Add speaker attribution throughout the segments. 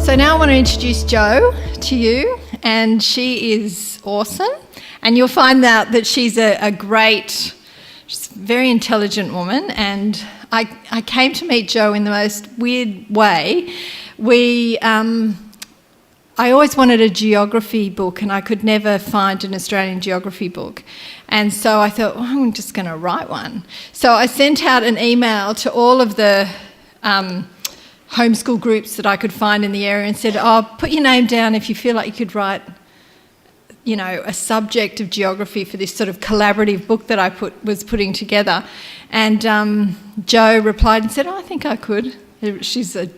Speaker 1: So now I want to introduce Jo to you, and she is awesome. And you'll find out that she's a great, she's a very intelligent woman. And I came to meet Jo in the most weird way. I always wanted a geography book, and I could never find an Australian geography book. And so I thought, well, I'm just going to write one. So I sent out an email to all of the homeschool groups that I could find in the area and said, put your name down if you feel like you could write, a subject of geography for this sort of collaborative book that I was putting together. And Jo replied and said, I think I could. She's a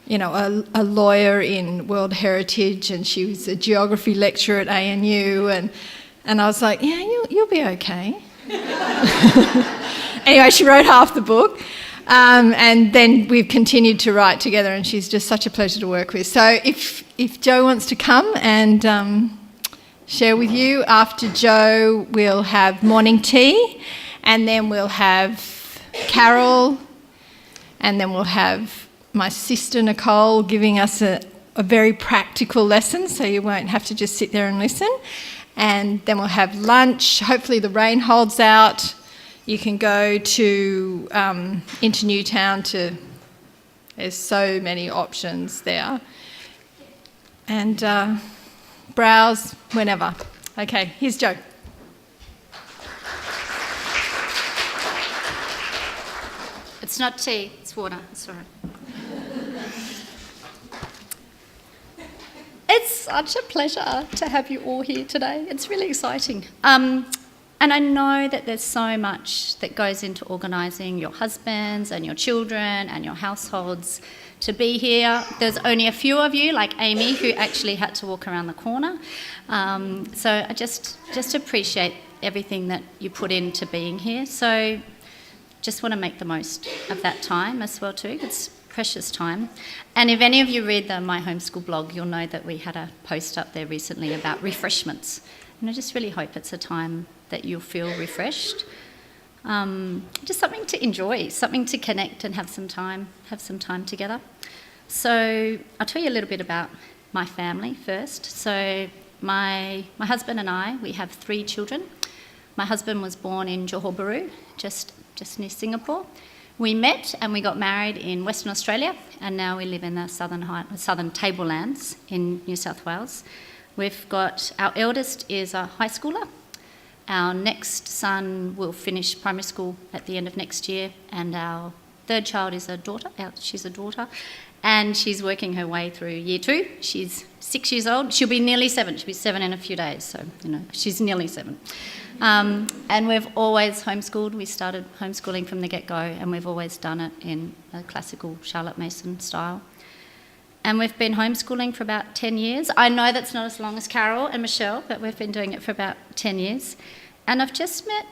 Speaker 1: lawyer in World Heritage, and she was a geography lecturer at ANU, and I was like, yeah, you'll be okay. Anyway, she wrote half the book, and then we've continued to write together, and she's just such a pleasure to work with. So if Jo wants to come and share with you, after Jo we'll have morning tea, and then we'll have Carol, and then we'll have my sister Nicole giving us a very practical lesson, so you won't have to just sit there and listen. And then we'll have lunch. Hopefully the rain holds out. You can go into Newtown there's so many options there. And browse whenever. Okay, here's Jo.
Speaker 2: It's not tea, it's water, sorry. It's such a pleasure to have you all here today. It's really exciting. And I know that there's so much that goes into organising your husbands and your children and your households to be here. There's only a few of you, like Amy, who actually had to walk around the corner. So I just appreciate everything that you put into being here. So just want to make the most of that time as well too. It's precious time. And if any of you read the My Homeschool blog, you'll know that we had a post up there recently about refreshments. And I just really hope it's a time that you'll feel refreshed. Just something to enjoy, something to connect and have some time together. So I'll tell you a little bit about my family first. So my husband and I, we have 3 children. My husband was born in Johor Bahru, just near Singapore. We met and we got married in Western Australia, and now we live in the southern tablelands in New South Wales. We've got, our eldest is a high schooler. Our next son will finish primary school at the end of next year, and our third child is a daughter. She's a daughter, and she's working her way through year 2. She's 6 years old. She'll be nearly 7. She'll be 7 in a few days, so, she's nearly 7. And we've always homeschooled. We started homeschooling from the get-go, and we've always done it in a classical Charlotte Mason style. And we've been homeschooling for about 10 years. I know that's not as long as Carol and Michelle, but we've been doing it for about 10 years. And I've just met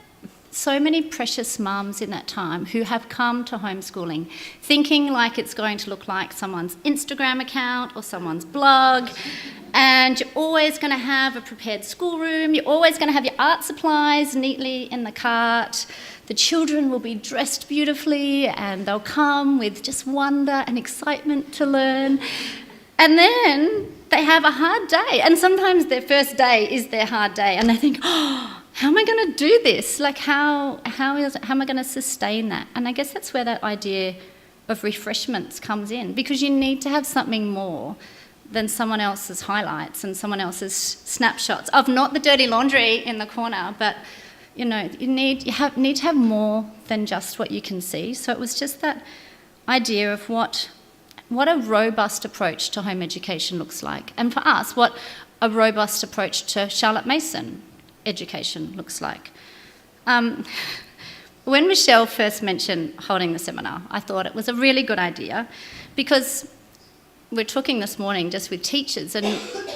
Speaker 2: so many precious mums in that time who have come to homeschooling thinking like it's going to look like someone's Instagram account or someone's blog, and you're always going to have a prepared schoolroom, you're always going to have your art supplies neatly in the cart, the children will be dressed beautifully and they'll come with just wonder and excitement to learn, and then they have a hard day, and sometimes their first day is their hard day, and they think, how am I going to do this? Like, how am I going to sustain that? And I guess that's where that idea of refreshments comes in, because you need to have something more than someone else's highlights and someone else's snapshots of not the dirty laundry in the corner, but you need to have more than just what you can see. So it was just that idea of what a robust approach to home education looks like, and for us, what a robust approach to Charlotte Mason education looks like. When Michelle first mentioned holding the seminar, I thought it was a really good idea, because we're talking this morning just with teachers, and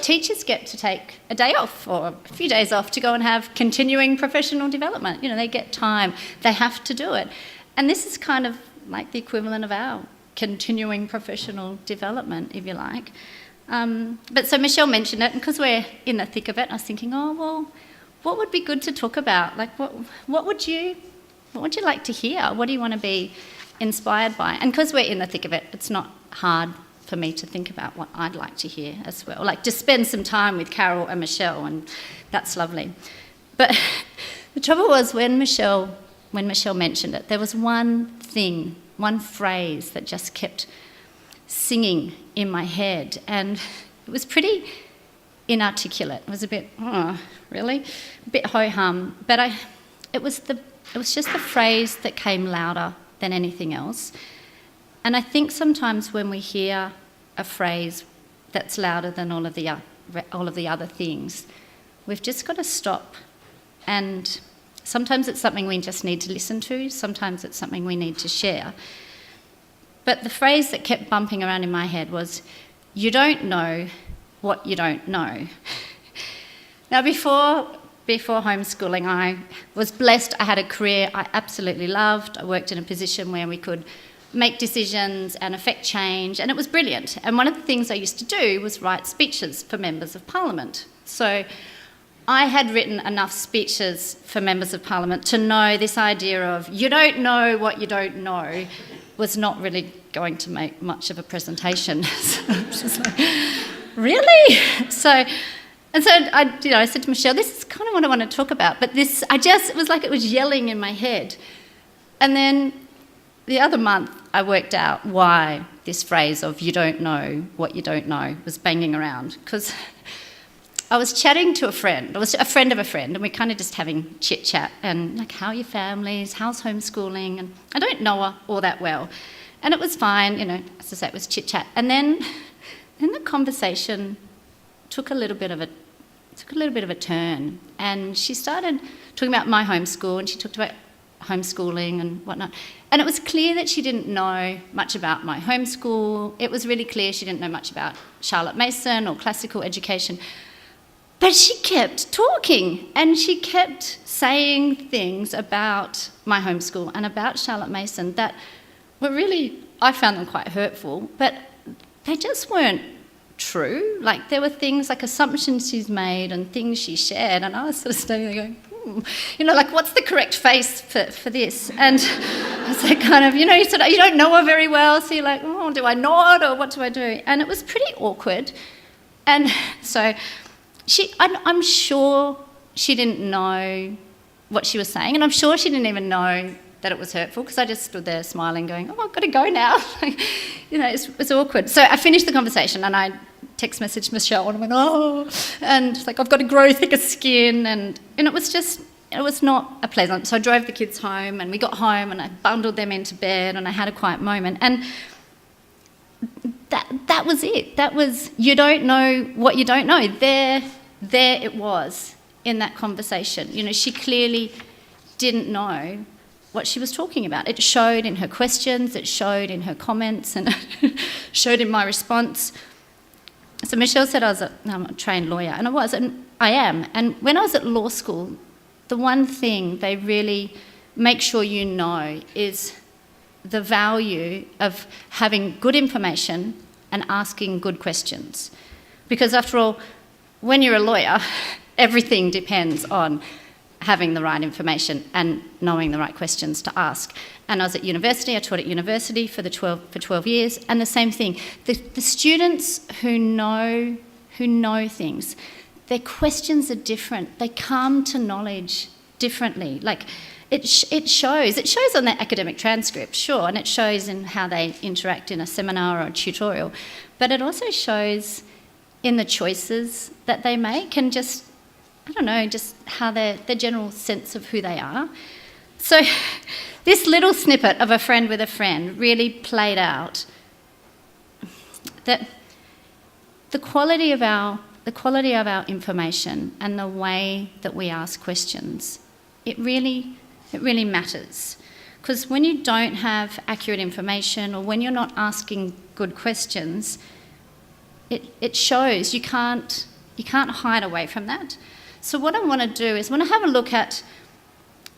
Speaker 2: teachers get to take a day off or a few days off to go and have continuing professional development. They get time, they have to do it. And this is kind of like the equivalent of our continuing professional development, if you like. But so Michelle mentioned it, and because we're in the thick of it, I was thinking, what would be good to talk about? Like, what would you like to hear? What do you want to be inspired by? And because we're in the thick of it, it's not hard for me to think about what I'd like to hear as well. Like to spend some time with Carol and Michelle, and that's lovely. But the trouble was when Michelle mentioned it, there was one thing, one phrase that just kept singing in my head, and it was pretty inarticulate. It was a bit, really? A bit ho-hum. But it was just the phrase that came louder than anything else. And I think sometimes when we hear a phrase that's louder than all of the other things, we've just got to stop. And sometimes it's something we just need to listen to. Sometimes it's something we need to share. But the phrase that kept bumping around in my head was, "You don't know what you don't know." Now, before homeschooling, I was blessed. I had a career I absolutely loved. I worked in a position where we could make decisions and affect change, and it was brilliant. And one of the things I used to do was write speeches for members of parliament. So I had written enough speeches for members of parliament to know this idea of you don't know what you don't know was not really going to make much of a presentation. So I was just like, really? So I said to Michelle, this is kind of what I want to talk about, but it was like it was yelling in my head. And then the other month, I worked out why this phrase of you don't know what you don't know was banging around, because I was chatting to a friend. I was a friend of a friend, and we're kind of just having chit-chat and like, how are your families? How's homeschooling? And I don't know her all that well. And it was fine, as I say, it was chit-chat. And then the conversation took a little bit of a turn, and she started talking about My Homeschool, and she talked about homeschooling and whatnot. And it was clear that she didn't know much about My Homeschool. It was really clear she didn't know much about Charlotte Mason or classical education. But she kept talking, and she kept saying things about My Homeschool and about Charlotte Mason that were really, I found them quite hurtful, but they just weren't true. Like, there were things like assumptions she's made and things she shared, and I was sort of standing there going, like, what's the correct face for this? And I was like, kind of, you don't know her very well, so you're like, do I nod or what do I do? And it was pretty awkward. And so I'm sure she didn't know what she was saying, and I'm sure she didn't even know that it was hurtful, because I just stood there smiling going, I've got to go now. It's awkward. So I finished the conversation, and I text messaged Michelle, and I went, and it's like, I've got to grow thicker skin, and it was not a pleasant. So I drove the kids home, and we got home, and I bundled them into bed, and I had a quiet moment, and that was it. That was, you don't know what you don't know. There it was in that conversation. She clearly didn't know what she was talking about. It showed in her questions, it showed in her comments, and it showed in my response. So Michelle said I'm a trained lawyer, and I was, and I am. And when I was at law school, the one thing they really make sure you know is the value of having good information and asking good questions. Because after all, when you're a lawyer, everything depends on having the right information and knowing the right questions to ask. And I was at university, I taught at university for 12 years, and the same thing. The students who know things, their questions are different. They come to knowledge differently. Like, it shows on their academic transcript, sure, and it shows in how they interact in a seminar or a tutorial, but it also shows in the choices that they make, and just how their general sense of who they are. So this little snippet of a friend with a friend really played out that the quality of our information and the way that we ask questions, it really matters. Because when you don't have accurate information, or when you're not asking good questions, it shows. You can't hide away from that. So what I want to do is I want to have a look at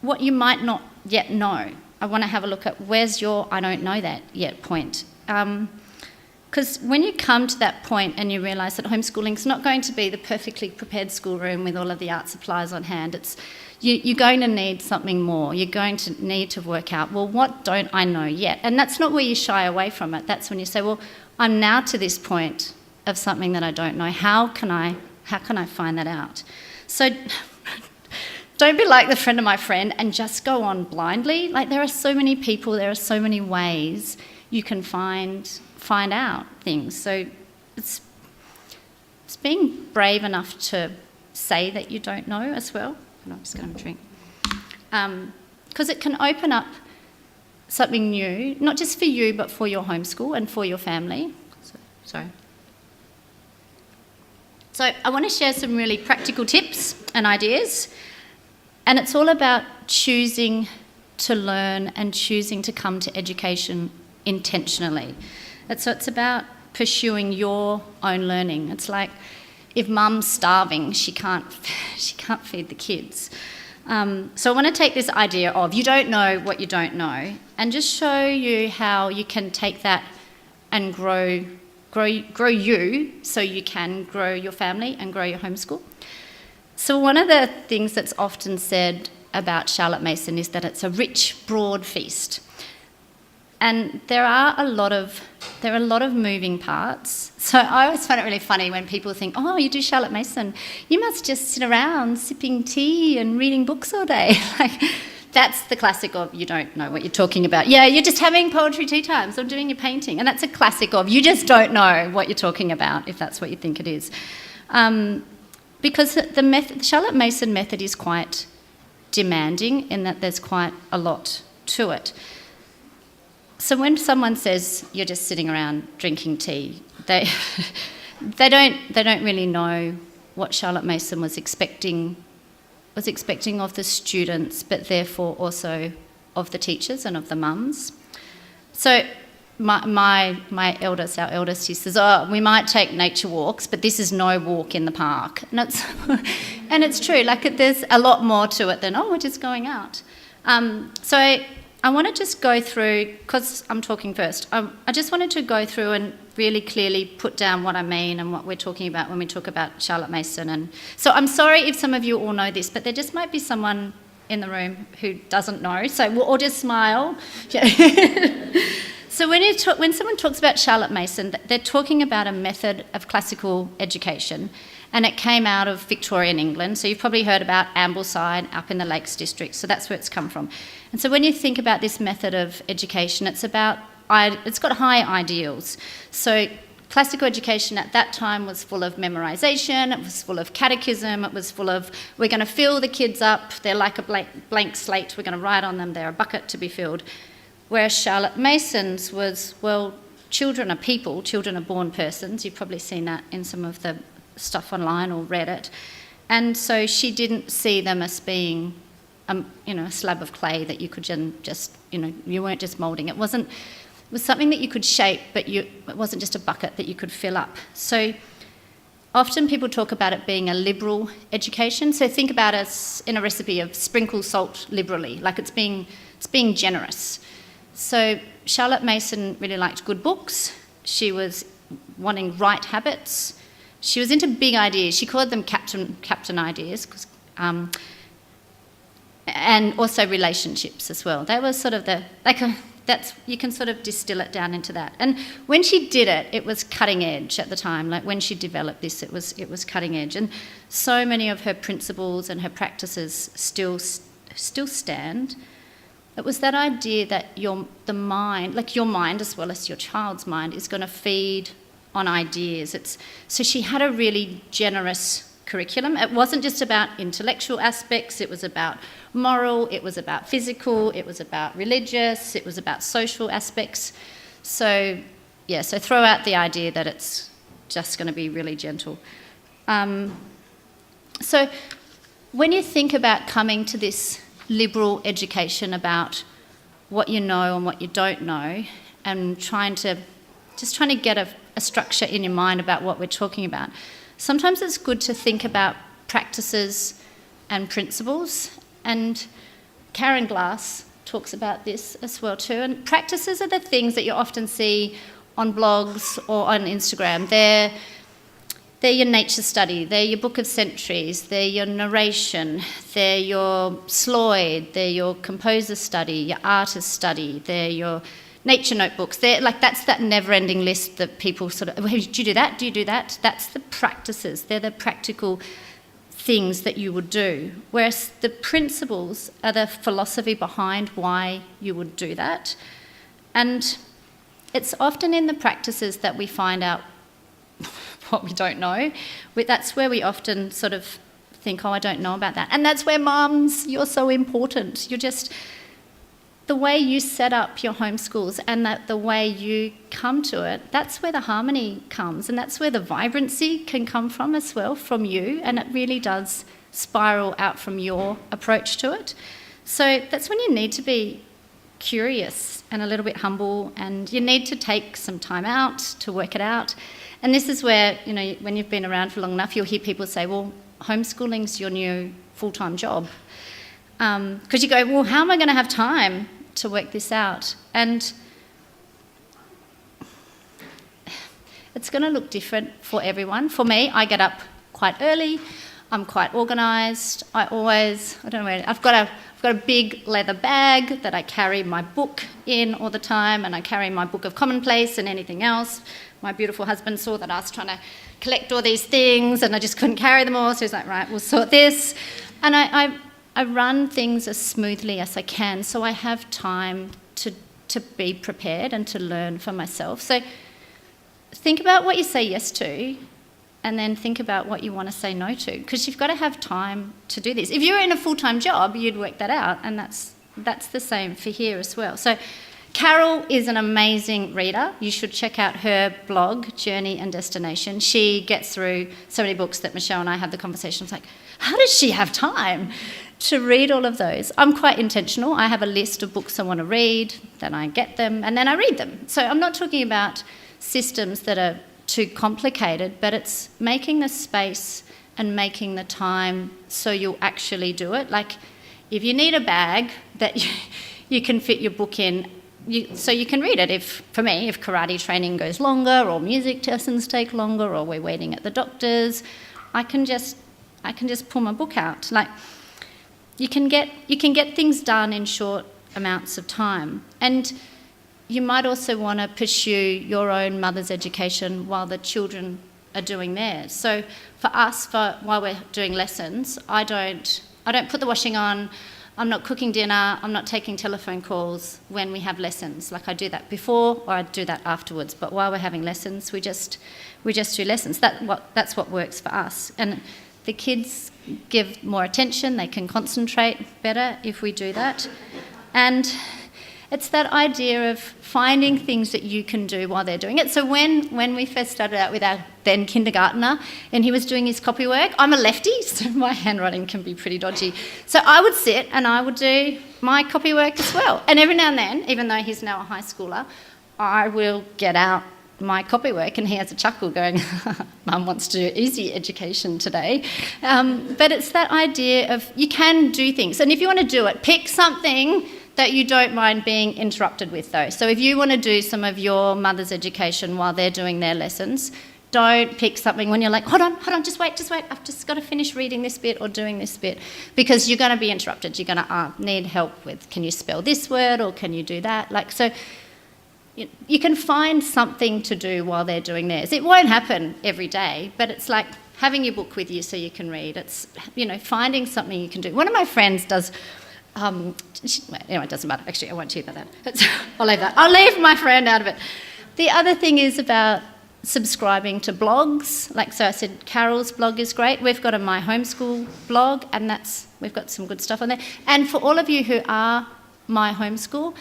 Speaker 2: what you might not yet know. I want to have a look at where's your I don't know that yet point. Because when you come to that point and you realise that homeschooling is not going to be the perfectly prepared schoolroom with all of the art supplies on hand, you're going to need something more. You're going to need to work out, well, what don't I know yet? And that's not where you shy away from it. That's when you say, well, I'm now to this point of something that I don't know. How can I find that out? So don't be like the friend of my friend and just go on blindly. Like, there are so many people, there are so many ways you can find out things. So it's being brave enough to say that you don't know as well. And I'm just going to have a drink. Because it can open up something new, not just for you, but for your homeschool and for your family. So I want to share some really practical tips and ideas. And it's all about choosing to learn and choosing to come to education intentionally. So it's about pursuing your own learning. It's like if mum's starving, she can't feed the kids. So I want to take this idea of you don't know what you don't know and just show you how you can take that and grow you so you can grow your family and grow your homeschool. So one of the things that's often said about Charlotte Mason is that it's a rich, broad feast. And there are a lot of moving parts. So I always find it really funny when people think, oh, you do Charlotte Mason, you must just sit around sipping tea and reading books all day. Like, that's the classic of you don't know what you're talking about. Yeah, you're just having poetry tea times or doing your painting. And that's a classic of you just don't know what you're talking about, if that's what you think it is. Because the Charlotte Mason method is quite demanding in that there's quite a lot to it. So when someone says you're just sitting around drinking tea, they don't really know what Charlotte Mason was expecting of the students, but therefore also of the teachers and of the mums. So my eldest, our eldest, he says, oh, we might take nature walks, but this is no walk in the park. And it's true, like there's a lot more to it than, oh, we're just going out. So I want to just go through, because I'm talking first, I just wanted to go through and really clearly put down what I mean and what we're talking about when we talk about Charlotte Mason. And so I'm sorry if some of you all know this, but there just might be someone in the room who doesn't know, so we'll all just smile. So when someone talks about Charlotte Mason, they're talking about a method of classical education, and it came out of Victorian England. So you've probably heard about Ambleside up in the Lakes District, so that's where it's come from. And so when you think about this method of education, it's got high ideals. So classical education at that time was full of memorisation, it was full of catechism, it was full of, we're going to fill the kids up, they're like a blank slate, we're going to write on them, they're a bucket to be filled. Whereas Charlotte Mason's was, well, children are people, children are born persons. You've probably seen that in some of the stuff online or read it. And so she didn't see them as being, a slab of clay that you could just, you weren't just moulding. It was something that you could shape, but it wasn't just a bucket that you could fill up. So often people talk about it being a liberal education. So think about us in a recipe of sprinkle salt liberally, like it's being generous. So Charlotte Mason really liked good books. She was wanting right habits. She was into big ideas. She called them captain ideas, and also relationships as well. They were sort of you can sort of distill it down into that. And when she did it, it was cutting edge at the time. Like when she developed this, it was cutting edge. And so many of her principles and her practices still stand. It was that idea that your mind as well as your child's mind is going to feed on ideas. So she had a really generous curriculum. It wasn't just about intellectual aspects, it was about moral, it was about physical, it was about religious, it was about social aspects. So throw out the idea that it's just going to be really gentle. So when you think about coming to this liberal education about what you know and what you don't know, and trying to get a structure in your mind about what we're talking about, sometimes it's good to think about practices and principles. And Karen Glass talks about this as well too. And practices are the things that you often see on blogs or on Instagram. They're your nature study, they're your book of centuries, they're your narration, they're your Lloyd, they're your composer study, your artist study, they're your nature notebooks. That's that never-ending list that people sort of, hey, do you do that? Do you do that? That's the practices. They're the practical things that you would do. Whereas the principles are the philosophy behind why you would do that. And it's often in the practices that we find out what we don't know. That's where we often sort of think, oh, I don't know about that. And that's where mums, you're so important. The way you set up your homeschools and the way you come to it, that's where the harmony comes, and that's where the vibrancy can come from as well, from you, and it really does spiral out from your approach to it. So that's when you need to be curious and a little bit humble, and you need to take some time out to work it out. And this is where, when you've been around for long enough, you'll hear people say, well, homeschooling's your new full-time job. Because you go, well, how am I going to have time to work this out? And it's going to look different for everyone. For me, I get up quite early. I'm quite organised. I've got a big leather bag that I carry my book in all the time, and I carry my book of commonplace and anything else. My beautiful husband saw that I was trying to collect all these things and I just couldn't carry them all, so he's like, right, we'll sort this. And I run things as smoothly as I can, so I have time to be prepared and to learn for myself. So think about what you say yes to, and then think about what you want to say no to, because you've got to have time to do this. If you were in a full-time job, you'd work that out, and that's the same for here as well. So Carol is an amazing reader. You should check out her blog, Journey and Destination. She gets through so many books that Michelle and I have the conversations like, how does she have time to read all of those? I'm quite intentional. I have a list of books I want to read, then I get them, and then I read them. So I'm not talking about systems that are too complicated, but it's making the space and making the time so you'll actually do it. Like, if you need a bag that you can fit your book in, so you can read it. For me, if karate training goes longer, or music lessons take longer, or we're waiting at the doctor's, I can just pull my book out. Like, you can get things done in short amounts of time. And you might also want to pursue your own mother's education while the children are doing theirs. So for us, while we're doing lessons, I don't put the washing on. I'm not cooking dinner. I'm not taking telephone calls when we have lessons. Like, I do that before, or I do that afterwards. But while we're having lessons, we just do lessons. That's what works for us. And the kids give more attention. They can concentrate better if we do that. And it's that idea of finding things that you can do while they're doing it. So when we first started out with our then kindergartner and he was doing his copy work, I'm a lefty, so my handwriting can be pretty dodgy. So I would sit and I would do my copy work as well. And every now and then, even though he's now a high schooler, I will get out my copy work and he has a chuckle going, Mum wants to do easy education today. But it's that idea of you can do things. And if you want to do it, pick something that you don't mind being interrupted with, though. So if you want to do some of your mother's education while they're doing their lessons, don't pick something when you're like, hold on, just wait, I've just got to finish reading this bit or doing this bit, because you're going to be interrupted. You're going to need help with, can you spell this word or can you do that? Like, so you can find something to do while they're doing theirs. It won't happen every day, but it's like having your book with you so you can read. It's, finding something you can do. One of my friends does... anyway, it doesn't matter. Actually, I won't tell you about that. I'll leave that. I'll leave my friend out of it. The other thing is about subscribing to blogs. Like, so I said, Carol's blog is great. We've got a My Homeschool blog, and we've got some good stuff on there. And for all of you who are My Homeschool,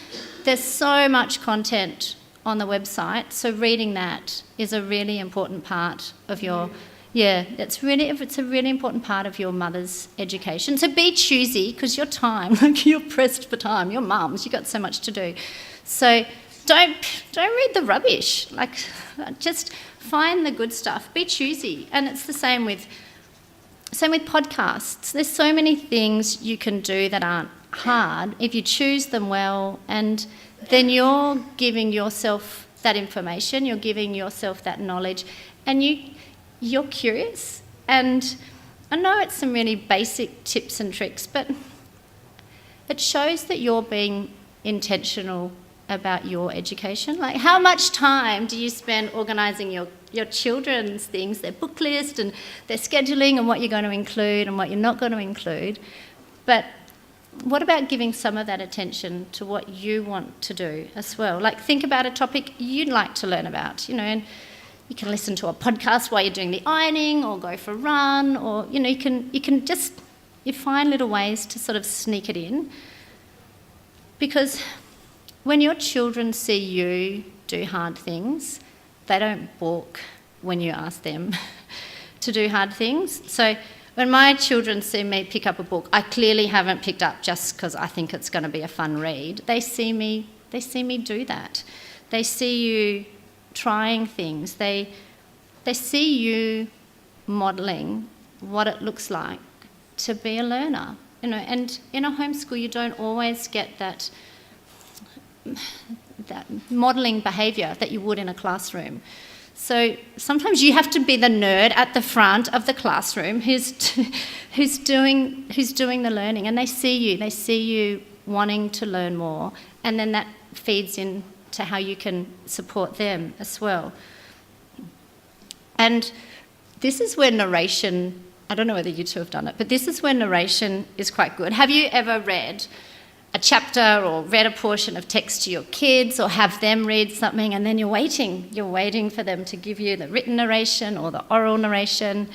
Speaker 2: there's so much content on the website. So reading that is a really important part of your... Yeah, it's a really important part of your mother's education. So be choosy, because your time, like, you're pressed for time. You're mums, you've got so much to do. So don't read the rubbish. Like, just find the good stuff. Be choosy. And it's the same with podcasts. There's so many things you can do that aren't hard if you choose them well, and then you're giving yourself that information, you're giving yourself that knowledge, and you're curious. And I know it's some really basic tips and tricks, but it shows that you're being intentional about your education? Like, how much time do you spend organising your children's things, their book list and their scheduling and what you're going to include and what you're not going to include? But what about giving some of that attention to what you want to do as well? Like, think about a topic you'd like to learn about, and you can listen to a podcast while you're doing the ironing or go for a run, or, you find little ways to sort of sneak it in. Because when your children see you do hard things, they don't balk when you ask them to do hard things. So when my children see me pick up a book I clearly haven't picked up just because I think it's going to be a fun read, they see me do that. They see you trying things. They see you modelling what it looks like to be a learner. And in a homeschool you don't always get that modelling behaviour that you would in a classroom. So sometimes you have to be the nerd at the front of the classroom who's doing the learning, and they see you wanting to learn more, and then that feeds into how you can support them as well. And this is where narration, I don't know whether you two have done it, but this is where narration is quite good. Have you ever read a chapter or read a portion of text to your kids, or have them read something and then you're waiting for them to give you the written narration or the oral narration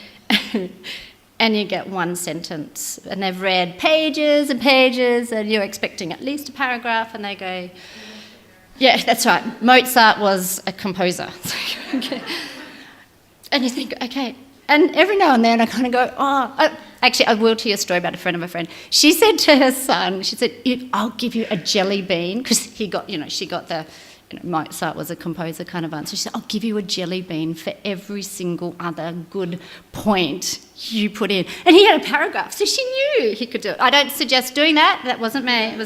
Speaker 2: and you get one sentence and they've read pages and pages and you're expecting at least a paragraph and they go, yeah, that's right, Mozart was a composer. And you think, okay. And every now and then I kind of go, actually, I will tell you a story about a friend of a friend. She said to her son, she said, I'll give you a jelly bean, because she got the, Mozart was a composer kind of answer. She said, I'll give you a jelly bean for every single other good point you put in. And he had a paragraph, so she knew he could do it. I don't suggest doing that. That wasn't me.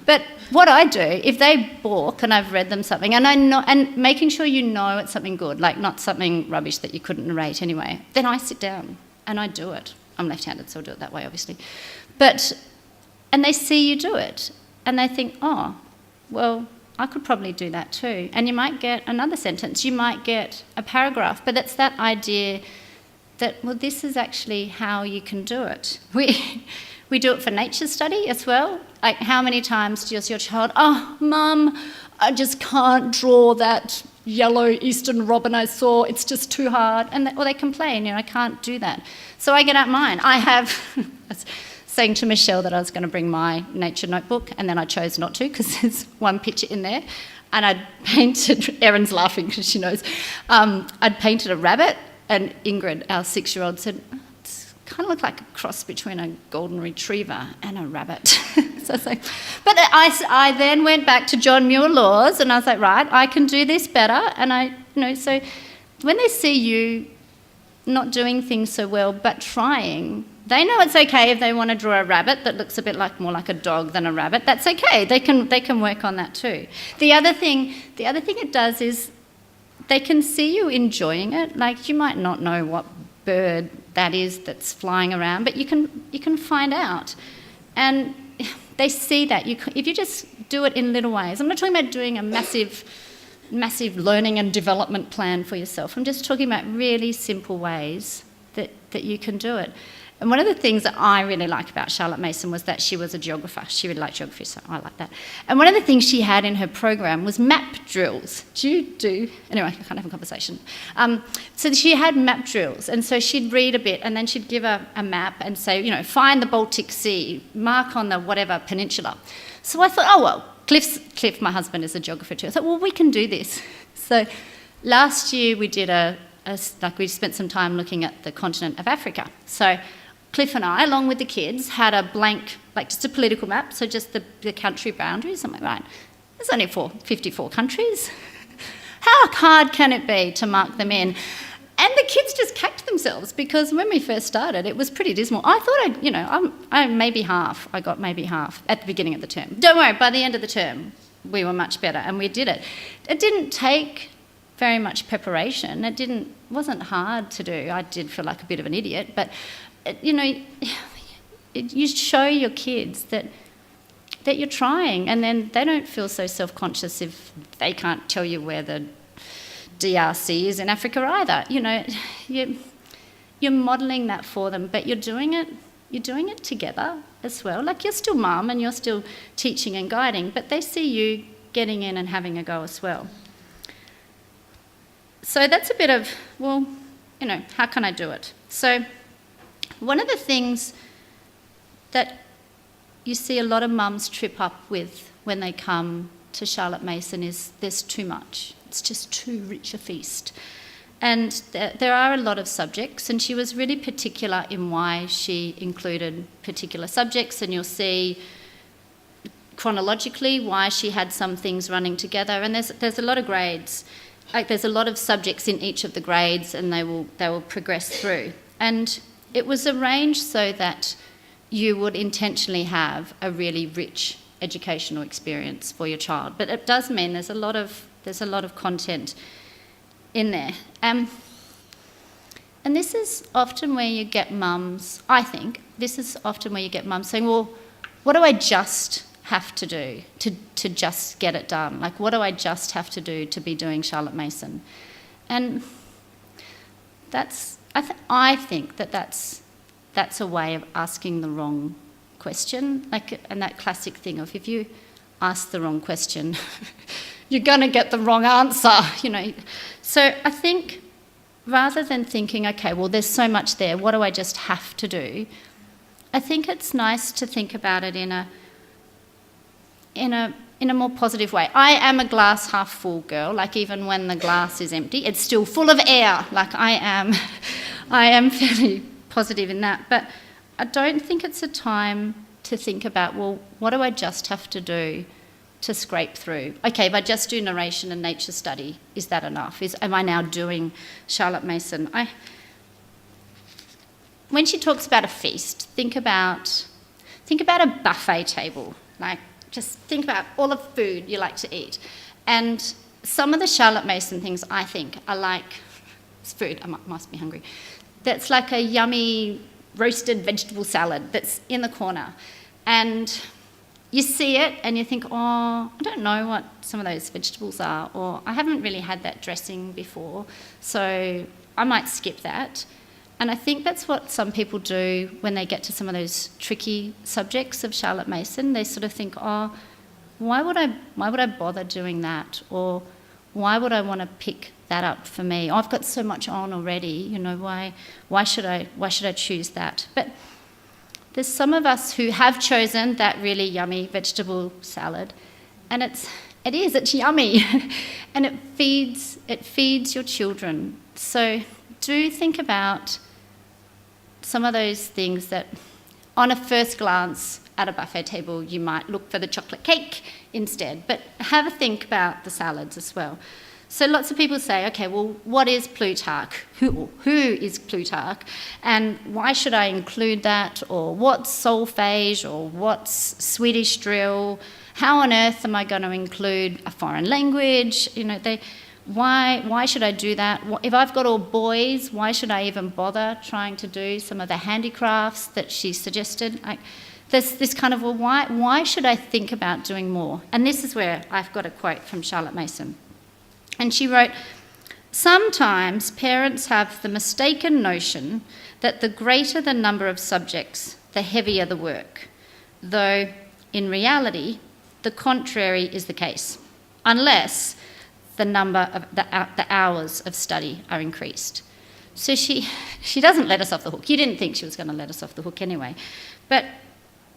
Speaker 2: But what I do, if they balk and I've read them something, and I know, and making sure you know it's something good, like not something rubbish that you couldn't narrate anyway, then I sit down and I do it. I'm left-handed, so I'll do it that way, obviously. And they see you do it, and they think, oh, well, I could probably do that too. And you might get another sentence, you might get a paragraph, but it's that idea that, well, this is actually how you can do it. We do it for nature study as well. Like, how many times does your child, oh, Mum, I just can't draw that yellow eastern robin I saw, it's just too hard. Or they complain, I can't do that. So I get out mine. I have, I was saying to Michelle that I was going to bring my nature notebook, and then I chose not to because there's one picture in there. And I'd painted, Erin's laughing because she knows, I'd painted a rabbit, and Ingrid, our 6-year-old, said, kind of looked like a cross between a golden retriever and a rabbit. So I was like, but I then went back to John Muir Laws and I was like, right, I can do this better. And so when they see you not doing things so well but trying, they know it's okay if they want to draw a rabbit that looks a bit more like a dog than a rabbit. That's okay. They can work on that too. The other thing it does is they can see you enjoying it. Like, you might not know what bird that is that's flying around, but you can find out, and they see that if you just do it in little ways. I'm not talking about doing a massive learning and development plan for yourself. I'm just talking about really simple ways that you can do it. And one of the things that I really like about Charlotte Mason was that she was a geographer. She really liked geography, so I like that. And one of the things she had in her program was map drills. Anyway, I can't have a conversation. So she had map drills, and so she'd read a bit, and then she'd give a map and say, find the Baltic Sea, mark on the whatever peninsula. So I thought, oh, well, Cliff, my husband, is a geographer too. I thought, well, we can do this. So last year we did we spent some time looking at the continent of Africa. So Cliff and I, along with the kids, had a blank, just a political map, so just the country boundaries. I'm like, right, there's only 54 countries. How hard can it be to mark them in? And the kids just cacked themselves, because when we first started, it was pretty dismal. I thought I maybe half. I got maybe half at the beginning of the term. Don't worry, by the end of the term, we were much better, and we did it. It didn't take very much preparation. It wasn't hard to do. I did feel like a bit of an idiot, but you show your kids that that you're trying, and then they don't feel so self-conscious if they can't tell you where the DRC is in Africa either. You know, you're modelling that for them, but you're doing it together as well. Like, you're still mum and you're still teaching and guiding, but they see you getting in and having a go as well. So that's a bit of, well, you know, how can I do it? So one of the things that you see a lot of mums trip up with when they come to Charlotte Mason is there's too much. It's just too rich a feast. And there are a lot of subjects, and she was really particular in why she included particular subjects, and you'll see chronologically why she had some things running together. And there's a lot of grades. Like, there's a lot of subjects in each of the grades, and they will progress through. And it was arranged so that you would intentionally have a really rich educational experience for your child. But it does mean there's a lot of content in there. And this is often where you get mums, I think, this is often where you get mums saying, well, what do I just have to do to just get it done? Like, what do I just have to do to be doing Charlotte Mason? And I think that's a way of asking the wrong question. Like, and that classic thing of, if you ask the wrong question, you're going to get the wrong answer, you know. So I think rather than thinking, okay, well, there's so much there, what do I just have to do? I think it's nice to think about it in a more positive way. I am a glass half full girl. Like, even when the glass is empty, it's still full of air. Like, I am fairly positive in that. But I don't think it's a time to think about, well, what do I just have to do to scrape through? Okay, if I just do narration and nature study, is that enough? Am I now doing Charlotte Mason? When she talks about a feast, think about a buffet table. Like, just think about all the food you like to eat. And some of the Charlotte Mason things, I think, are like, it's food, I must be hungry. That's like a yummy roasted vegetable salad that's in the corner. And you see it and you think, oh, I don't know what some of those vegetables are, or I haven't really had that dressing before, so I might skip that. And I think that's what some people do when they get to some of those tricky subjects of Charlotte Mason. They sort of think, oh, why would I bother doing that? Or why would I want to pick that up for me? Oh, I've got so much on already, you know, why should I choose that? But there's some of us who have chosen that really yummy vegetable salad, and it's yummy and it feeds your children. So do think about some of those things that on a first glance at a buffet table you might look for the chocolate cake instead, but have a think about the salads as well. So lots of people say, okay, well, what is Plutarch? Who is Plutarch? And why should I include that? Or what's solfège? Or what's Swedish drill? How on earth am I going to include a foreign language? You know, why should I do that? If I've got all boys, why should I even bother trying to do some of the handicrafts that she suggested? Like, there's this kind of, well, why should I think about doing more? And this is where I've got a quote from Charlotte Mason. And she wrote, sometimes parents have the mistaken notion that the greater the number of subjects, the heavier the work, though in reality, the contrary is the case, unless the number of the hours of study are increased. So she doesn't let us off the hook. You didn't think she was going to let us off the hook anyway. But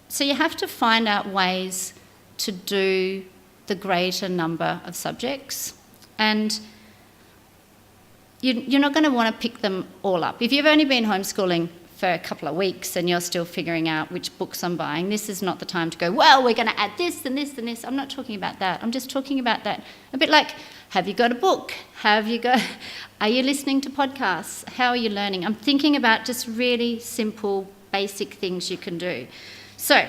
Speaker 2: so you have to find out ways to do the greater number of subjects. And you're not going to want to pick them all up. If you've only been homeschooling for a couple of weeks and you're still figuring out which books I'm buying, this is not the time to go, well, we're going to add this and this and this. I'm not talking about that. I'm just talking about that. A bit like, have you got a book? Are you listening to podcasts? How are you learning? I'm thinking about just really simple, basic things you can do. So,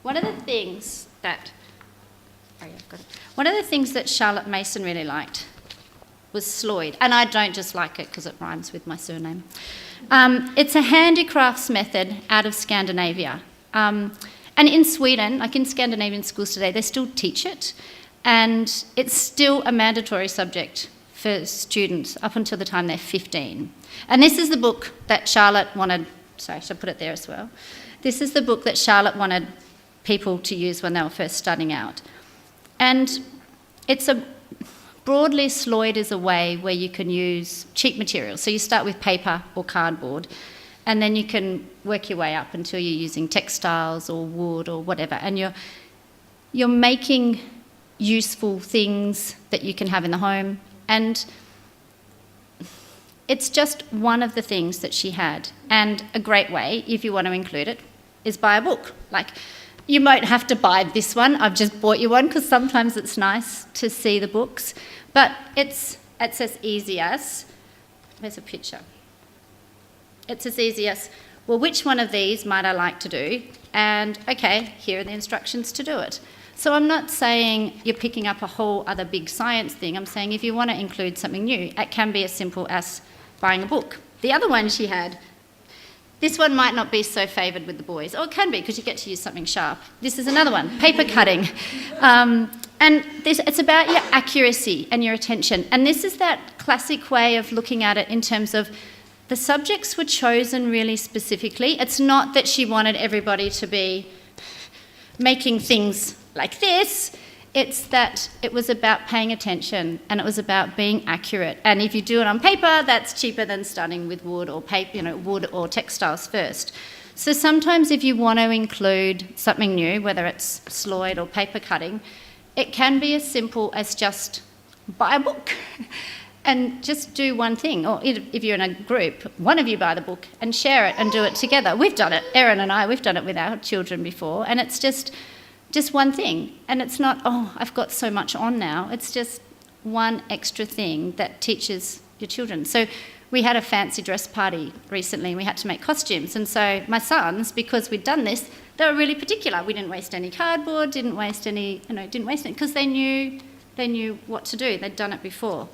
Speaker 2: one of the things that Charlotte Mason really liked was Lloyd. And I don't just like it because it rhymes with my surname. It's a handicrafts method out of Scandinavia. And in Sweden, like in Scandinavian schools today, they still teach it. And it's still a mandatory subject for students up until the time they're 15. And this is the book that Charlotte wanted, sorry, I should put it there as well. This is the book that Charlotte wanted people to use when they were first starting out. And broadly, Lloyd is a way where you can use cheap materials. So you start with paper or cardboard, and then you can work your way up until you're using textiles or wood or whatever. And you're making useful things that you can have in the home. And it's just one of the things that she had. And a great way, if you want to include it, is buy a book. Like, you might have to buy this one. I've just bought you one because sometimes it's nice to see the books. But it's as easy as, there's a picture. It's as easy as, well, which one of these might I like to do? And, okay, here are the instructions to do it. So I'm not saying you're picking up a whole other big science thing. I'm saying if you want to include something new, it can be as simple as buying a book. The other one she had, this one might not be so favoured with the boys. Or it can be because you get to use something sharp. This is another one, paper cutting. And it's about your accuracy and your attention. And this is that classic way of looking at it in terms of the subjects were chosen really specifically. It's not that she wanted everybody to be making things like this. It's that it was about paying attention and it was about being accurate. And if you do it on paper, that's cheaper than starting with wood or paper, wood or textiles first. So sometimes if you want to include something new, whether it's Lloyd or paper cutting, it can be as simple as just buy a book and just do one thing. Or if you're in a group, one of you buy the book and share it and do it together. We've done it, Erin and I, we've done it with our children before, and it's just one thing. And it's not, oh, I've got so much on now. It's just one extra thing that teaches your children. So we had a fancy dress party recently and we had to make costumes. And so my sons, because we'd done this, they were really particular. We didn't waste any cardboard, didn't waste any, because they knew what to do. They'd done it before.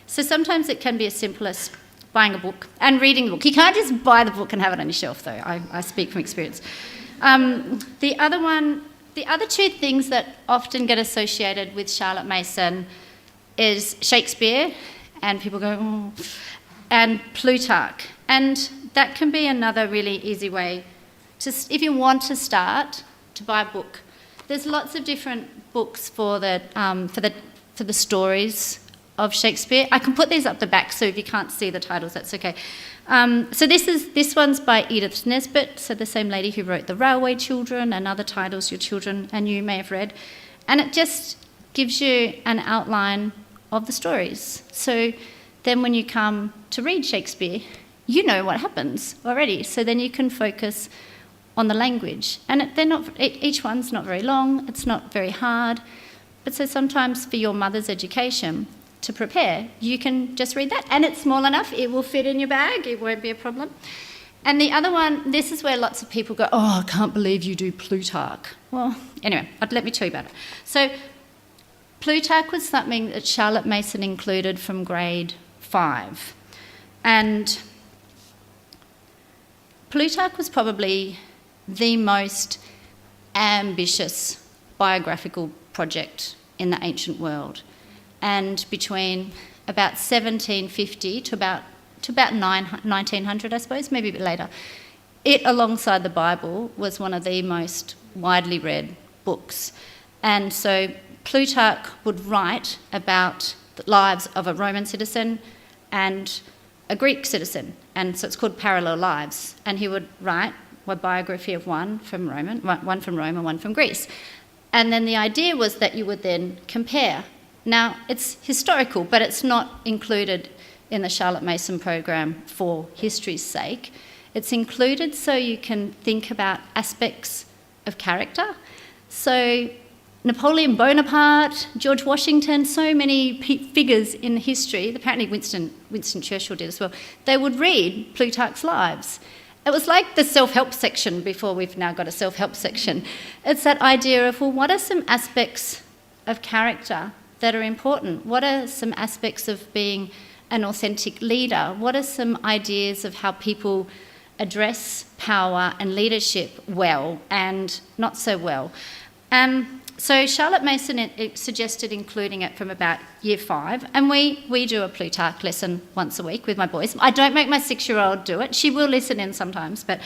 Speaker 2: So sometimes it can be as simple as buying a book and reading the book. You can't just buy the book and have it on your shelf, though. I speak from experience. The other two things that often get associated with Charlotte Mason is Shakespeare, and people go, oh, and Plutarch. And that can be another really easy way to, if you want to start, to buy a book. There's lots of different books for the stories of Shakespeare. I can put these up the back, so if you can't see the titles, that's okay. So this one's by Edith Nesbit, so the same lady who wrote The Railway Children and other titles your children and you may have read. And it just gives you an outline of the stories. So then when you come to read Shakespeare, you know what happens already. So then you can focus on the language. And each one's not very long, it's not very hard. But so sometimes for your mother's education, to prepare, you can just read that. And it's small enough, it will fit in your bag, it won't be a problem. And the other one, this is where lots of people go, oh, I can't believe you do Plutarch. Well, anyway, let me tell you about it. So Plutarch was something that Charlotte Mason included from grade 5. And Plutarch was probably the most ambitious biographical project in the ancient world. And between about 1750 to about 1900, I suppose, maybe a bit later, it, alongside the Bible, was one of the most widely read books. And so Plutarch would write about the lives of a Roman citizen and a Greek citizen, and so it's called Parallel Lives. And he would write a biography of one from Rome and one from Greece. And then the idea was that you would then compare. Now, it's historical, but it's not included in the Charlotte Mason program for history's sake. It's included so you can think about aspects of character. So Napoleon Bonaparte, George Washington, so many figures in history, apparently Winston Churchill did as well, they would read Plutarch's Lives. It was like the self-help section before we've now got a self-help section. It's that idea of, well, what are some aspects of character that are important? What are some aspects of being an authentic leader? What are some ideas of how people address power and leadership well and not so well? So Charlotte Mason suggested including it from about year 5, and we do a Plutarch lesson once a week with my boys. I don't make my 6-year-old do it. She will listen in sometimes, but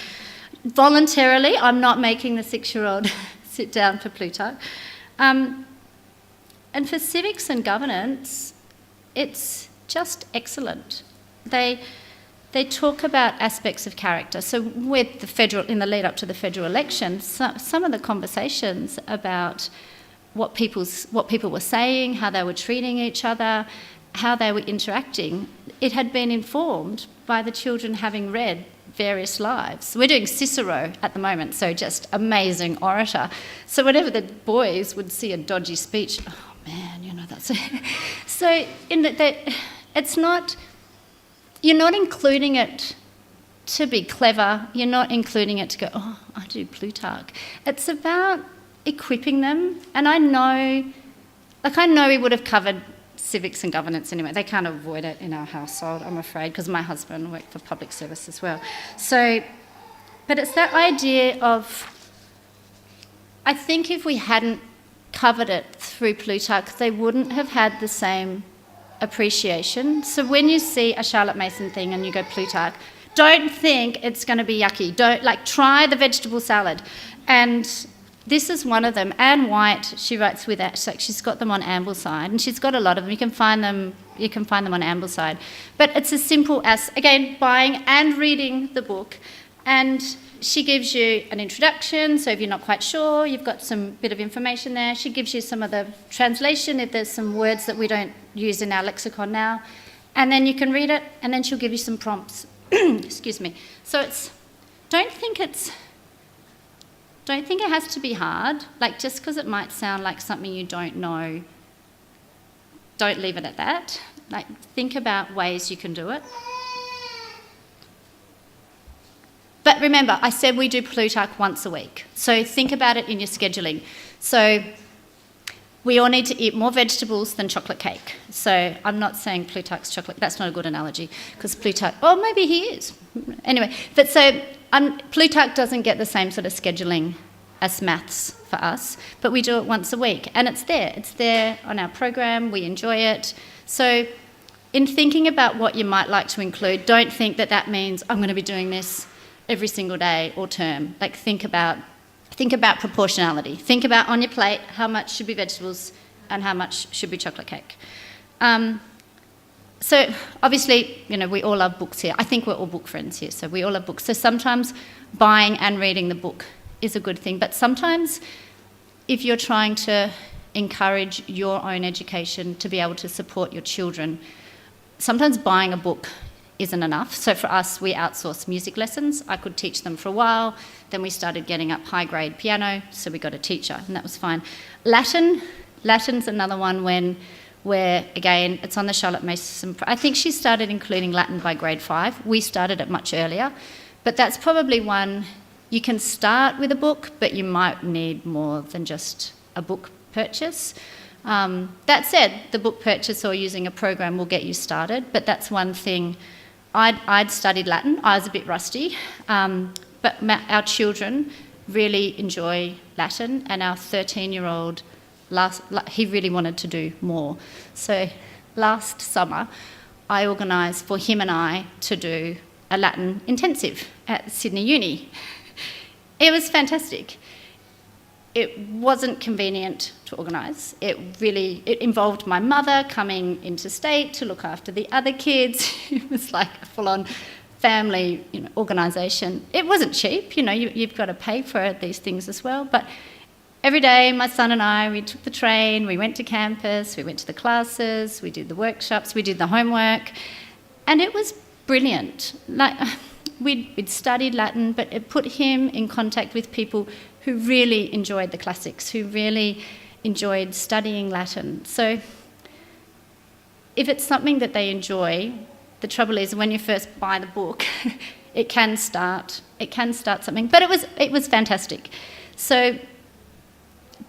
Speaker 2: voluntarily I'm not making the 6-year-old sit down for Plutarch. And for civics and governance, it's just excellent. They talk about aspects of character. So with in the lead up to the federal election, some of the conversations about what people were saying, how they were treating each other, how they were interacting, it had been informed by the children having read various lives. We're doing Cicero at the moment, so just amazing orator. So whenever the boys would see a dodgy speech, oh man, that's it. So it's not... You're not including it to be clever. You're not including it to go, oh, I do Plutarch. It's about equipping them. And I know we would have covered civics and governance anyway. They can't avoid it in our household, I'm afraid, because my husband worked for public service as well. So, but it's that idea of, I think if we hadn't covered it through Plutarch, they wouldn't have had the same appreciation. So when you see a Charlotte Mason thing and you go Plutarch, don't think it's going to be yucky. Don't try the vegetable salad. And this is one of them. Anne White, she writes with that. She's got them on Ambleside, and she's got a lot of them. You can find them on Ambleside. But it's as simple as, again, buying and reading the book, and she gives you an introduction, so if you're not quite sure, you've got some bit of information there. She gives you some of the translation if there's some words that we don't use in our lexicon now. And then you can read it, and then she'll give you some prompts. Excuse me. So don't think it has to be hard. Just because it might sound like something you don't know, don't leave it at that. Think about ways you can do it. But remember, I said we do Plutarch once a week. So think about it in your scheduling. So we all need to eat more vegetables than chocolate cake. So I'm not saying Plutarch's chocolate. That's not a good analogy, because Plutarch... Oh, maybe he is. Anyway, but so Plutarch doesn't get the same sort of scheduling as maths for us, but we do it once a week. And it's there. It's there on our program. We enjoy it. So in thinking about what you might like to include, don't think that means I'm going to be doing this every single day or term. Think about proportionality. Think about on your plate how much should be vegetables and how much should be chocolate cake. So obviously, we all love books here. I think we're all book friends here, so we all love books. So sometimes buying and reading the book is a good thing, but sometimes if you're trying to encourage your own education to be able to support your children, sometimes buying a book isn't enough. So for us, we outsource music lessons. I could teach them for a while. Then we started getting up high-grade piano, so we got a teacher, and that was fine. Latin's another one where, again, it's on the Charlotte Mason... I think she started including Latin by grade 5. We started it much earlier. But that's probably one... You can start with a book, but you might need more than just a book purchase. That said, the book purchase or using a program will get you started, but that's one thing... I'd studied Latin. I was a bit rusty, but our children really enjoy Latin, and our 13-year-old, he really wanted to do more. So last summer, I organised for him and I to do a Latin intensive at Sydney Uni. It was fantastic. It wasn't convenient to organise. It involved my mother coming interstate to look after the other kids. It was like a full-on family, organisation. It wasn't cheap, you've got to pay for these things as well. But every day, my son and I, we took the train, we went to campus, we went to the classes, we did the workshops, we did the homework, and it was brilliant. We'd studied Latin, but it put him in contact with people who really enjoyed the classics, who really enjoyed studying Latin. So if it's something that they enjoy, the trouble is when you first buy the book, it can start something. But it was fantastic. So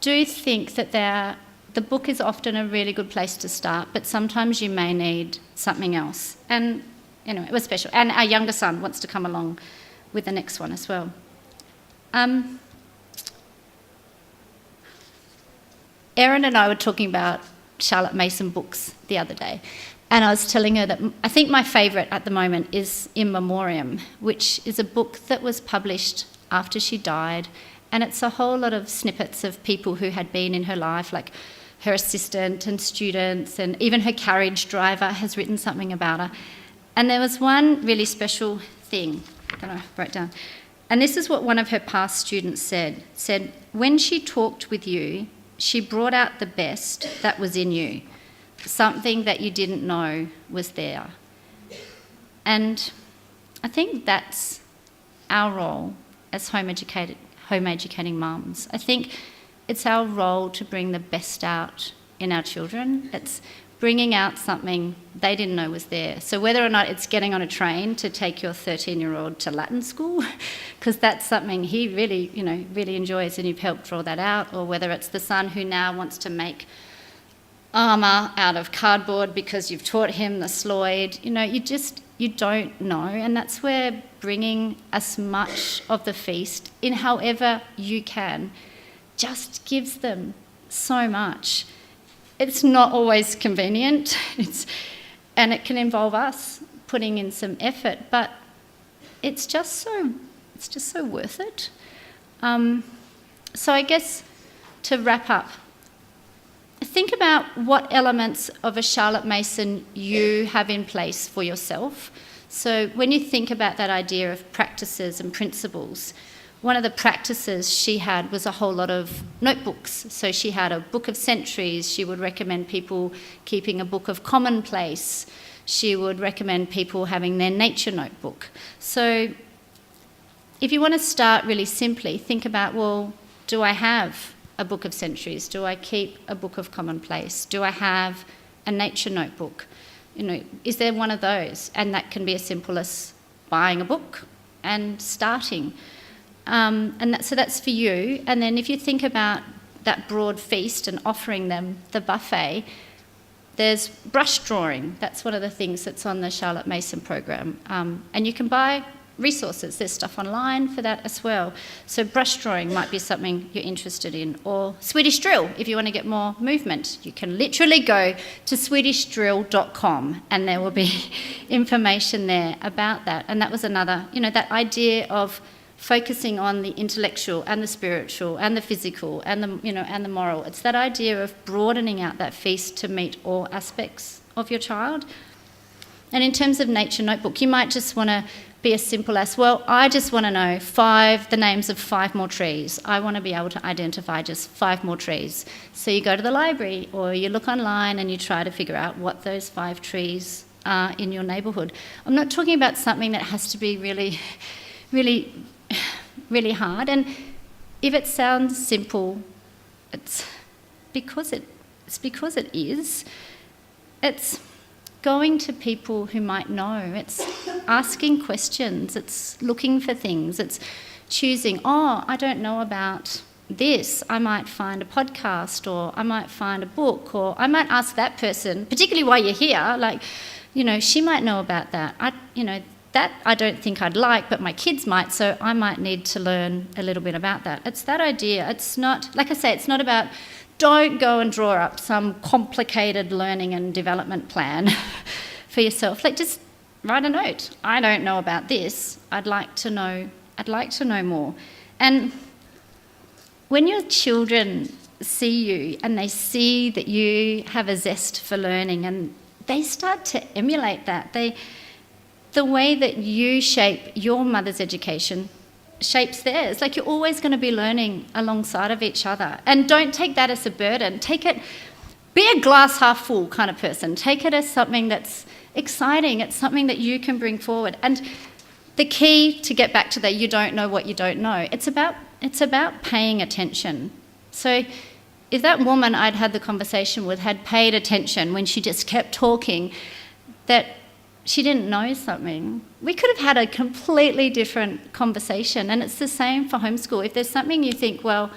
Speaker 2: do think that there are the book is often a really good place to start, but sometimes you may need something else. And anyway, it was special. And our younger son wants to come along with the next one as well. Erin and I were talking about Charlotte Mason books the other day, and I was telling her that I think my favourite at the moment is In Memoriam, which is a book that was published after she died, and it's a whole lot of snippets of people who had been in her life, like her assistant and students, and even her carriage driver has written something about her. And there was one really special thing that I wrote down. And this is what one of her past students said, when she talked with you, she brought out the best that was in you, something that you didn't know was there. And I think that's our role as home educating mums. I think it's our role to bring the best out in our children. It's bringing out something they didn't know was there. So whether or not it's getting on a train to take your 13-year-old to Latin school, because that's something he really enjoys and you've helped draw that out, or whether it's the son who now wants to make armour out of cardboard because you've taught him the Lloyd, you don't know. And that's where bringing as much of the feast in however you can just gives them so much. It's not always convenient, and it can involve us putting in some effort, but it's just so worth it. So I guess to wrap up, think about what elements of a Charlotte Mason you have in place for yourself. So when you think about that idea of practices and principles, one of the practices she had was a whole lot of notebooks. So she had a book of centuries. She would recommend people keeping a book of commonplace. She would recommend people having their nature notebook. So if you want to start really simply, think about, well, do I have a book of centuries? Do I keep a book of commonplace? Do I have a nature notebook? Is there one of those? And that can be as simple as buying a book and starting. So that's for you. And then if you think about that broad feast and offering them the buffet, there's brush drawing. That's one of the things that's on the Charlotte Mason program. And you can buy resources. There's stuff online for that as well. So brush drawing might be something you're interested in. Or Swedish drill, if you want to get more movement. You can literally go to swedishdrill.com and there will be information there about that. And that was another, that idea of focusing on the intellectual and the spiritual and the physical and the moral. It's that idea of broadening out that feast to meet all aspects of your child. And in terms of nature notebook, you might just want to be as simple as, well, I just want to know the names of 5 more trees. I want to be able to identify just 5 more trees. So you go to the library or you look online and you try to figure out what those 5 trees are in your neighbourhood. I'm not talking about something that has to be really, really, really hard. And if it sounds simple, it's because it is. It's going to people who might know. It's asking questions. It's looking for things. It's choosing, I don't know about this. I might find a podcast, or I might find a book, or I might ask that person, particularly while you're here, she might know about that. That I don't think I'd like, but my kids might, so I might need to learn a little bit about that. It's that idea. It's not, like I say, it's not about, don't go and draw up some complicated learning and development plan for yourself. Just write a note. I don't know about this. I'd like to know more. And when your children see you and they see that you have a zest for learning, and they start to emulate that, the way that you shape your mother's education shapes theirs. You're always going to be learning alongside of each other. And don't take that as a burden. Be a glass half full kind of person. Take it as something that's exciting. It's something that you can bring forward. And the key to get back to that, you don't know what you don't know, it's about paying attention. So if that woman I'd had the conversation with had paid attention when she just kept talking, that she didn't know something, we could have had a completely different conversation. And it's the same for homeschool. If there's something you think, well,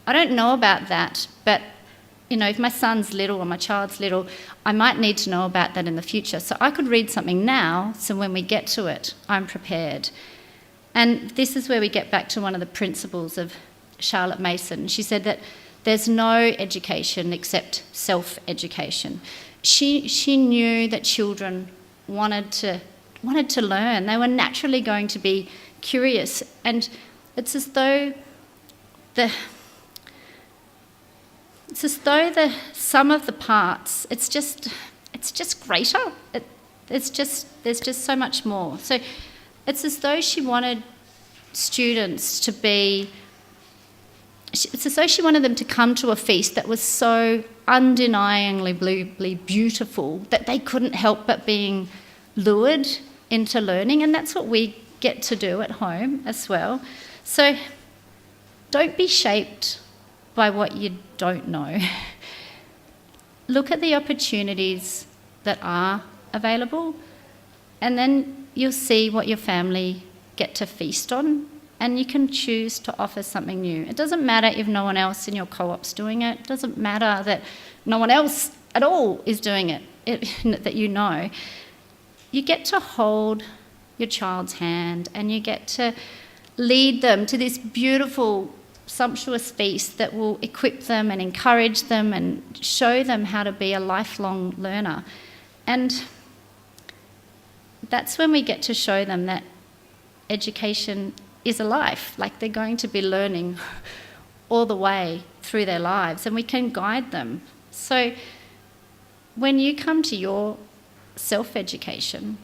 Speaker 2: I don't know about that, but if my son's little or my child's little, I might need to know about that in the future. So I could read something now, so when we get to it, I'm prepared. And this is where we get back to one of the principles of Charlotte Mason. She said that there's no education except self-education. She knew that children wanted to learn. They were naturally going to be curious, and it's as though the sum of the parts, it's just greater. There's just so much more. So it's as though she wanted students to be. It's as though she wanted them to come to a feast that was so undeniably beautiful that they couldn't help but being lured into learning, and that's what we get to do at home as well. So don't be shaped by what you don't know. Look at the opportunities that are available, and then you'll see what your family get to feast on, and you can choose to offer something new. It doesn't matter if no one else in your co-op's doing it. It doesn't matter that no one else at all is doing it that you know. You get to hold your child's hand, and you get to lead them to this beautiful, sumptuous feast that will equip them and encourage them and show them how to be a lifelong learner. And that's when we get to show them that education is a life, like they're going to be learning all the way through their lives, and we can guide them. So when you come to your self-education,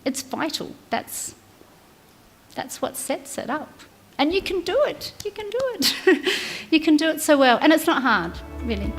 Speaker 2: it's vital. That's what sets it up. And you can do it. You can do it. You can do it so well. And it's not hard, really.